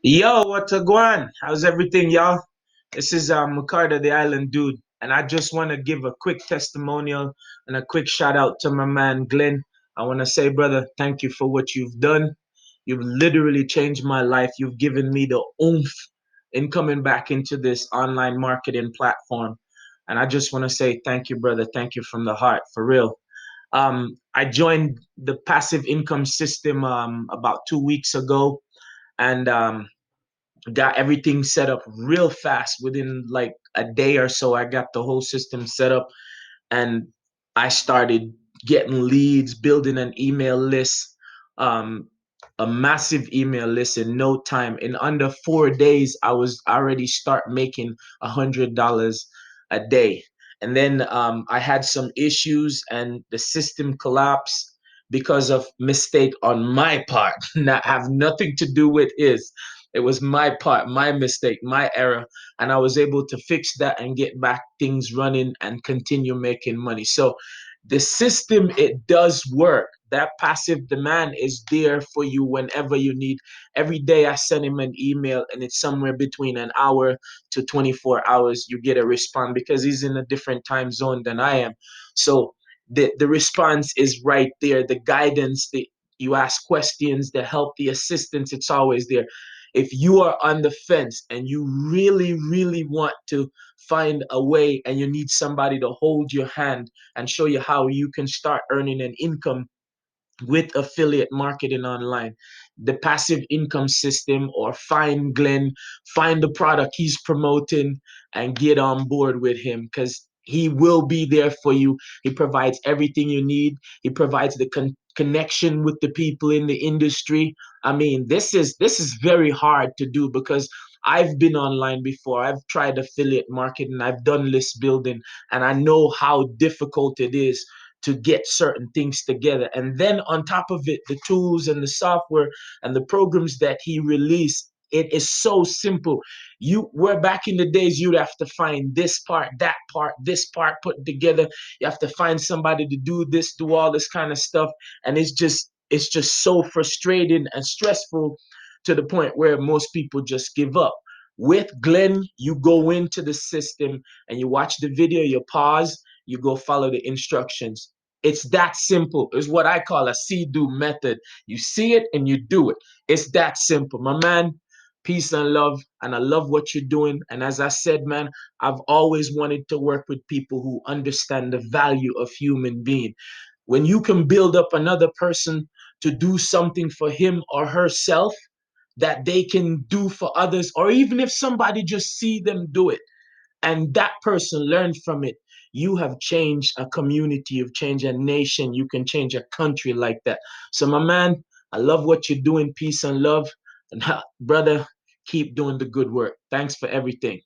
Yo, what's a going? How's everything, y'all? This is Micardo, the Island Dude, and I just want to give a quick testimonial and a quick shout out to my man Glenn. I want to say, brother, thank you for what you've done. You've literally changed my life. You've given me the oomph in coming back into this online marketing platform, and I just want to say thank you, brother. Thank you from the heart, for real. I joined the passive income system about 2 weeks ago, and got everything set up real fast. Within like a day or so, I got the whole system set up, and I started getting leads, building an email list, um, a massive email list in no time. In under 4 days, I was already start making $100 a day. And then I had some issues, and the system collapsed because of mistake on my part. Not have nothing to do with his. It was my part, my mistake, my error, and I was able to fix that and get back things running and continue making money. So the system, it does work. That passive demand is there for you whenever you need. Every day I send him an email, and it's somewhere between an hour to 24 hours you get a response, because he's in a different time zone than I am. So the response is right there. The guidance, the you ask questions, the help, the assistance, it's always there. If you are on the fence and you really, really want to find a way, and you need somebody to hold your hand and show you how you can start earning an income with affiliate marketing online, the passive income system, or find Glenn, find the product he's promoting, and get on board with him, because he will be there for you. He provides everything you need. He provides the connection with the people in the industry. I mean, this is very hard to do, because I've been online before. I've tried affiliate marketing. I've done list building, and I know how difficult it is to get certain things together. And then on top of it, the tools and the software and the programs that he released, it is so simple. You were back in the days, you'd have to find this part, that part, this part put together. You have to find somebody to do this, do all this kind of stuff. And it's just so frustrating and stressful, to the point where most people just give up. With Glenn, you go into the system and you watch the video, you pause, you go follow the instructions. It's that simple. It's what I call a see do method. You see it and you do it. It's that simple. My man, peace and love. And I love what you're doing. And as I said, man, I've always wanted to work with people who understand the value of human being. When you can build up another person to do something for him or herself that they can do for others, or even if somebody just see them do it and that person learned from it, you have changed a community, you've changed a nation, you can change a country like that. So, my man, I love what you're doing. Peace and love. And brother, keep doing the good work. Thanks for everything.